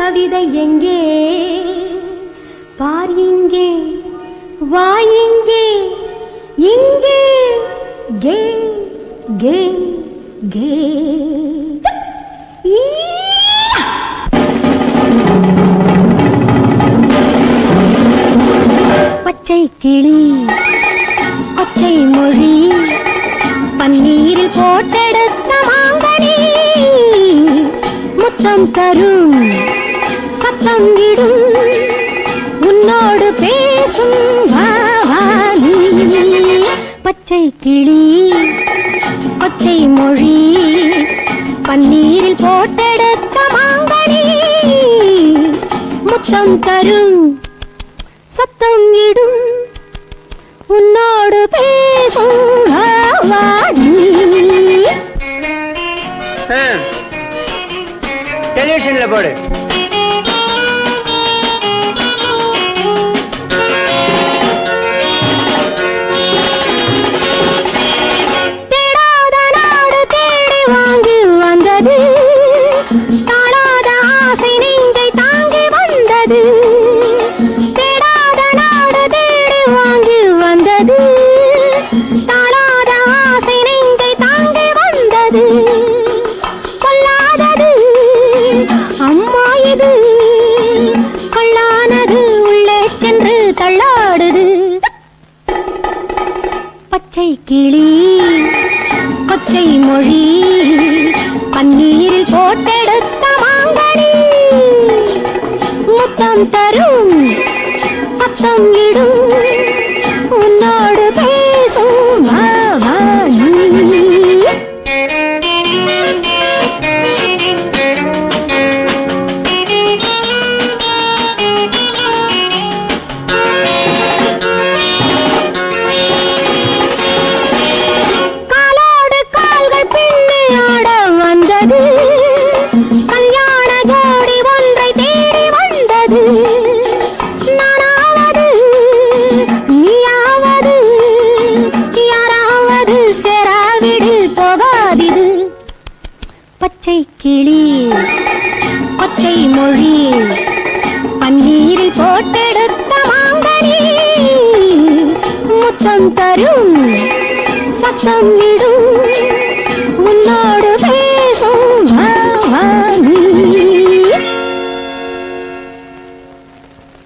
கவிதை எங்கே பார் இங்கே வா இங்கே இங்கே கே கே கே பச்சை கிளி பச்சை மொழி பன்னீரில் போட்டெடுத்த மாங்கனி முத்தம் தரும் சத்தம் இடும் உன்னோடு பேசும் வாவானி பச்சை கிளி பச்சை மொழி பன்னீரில் போட்டெடுத்த மாங்கனி முத்தம் தரும் சத்தம் இடும் உன்னோடு பேசும் வாவானி டெலிவிஷன்ல போடு. தேடாத நாடு தேடி வாங்கி வந்தது தாழாத ஆசை நெஞ்சை தாங்கி வந்தது தேடாத நாடு தேடி வாங்கி வந்தது தாழாத ஆசை நெஞ்சை தாங்கி வந்தது கொல்லாதது அம்மா இது கொள்ளானது உள்ளே சென்று தள்ளாடுது பச்சை கிளி கொச்சை மொழி பன்னீரில் போட்டெடுத்த மாங்கனி முத்தம் தரும் சத்தம் இடும் உன்னோடு பேசும் வாவானி கல்யாண ஜோடி ஒன்றை தேடி வந்தது நானாவது நீயாவது யாராவது சேராவிடு போகாதிது பச்சை கிளி பச்சை மொழி பன்னீரில் போட்டெடுத்த மாங்கனி முத்தம் தரும் சத்தம் இடும் உன்னோடு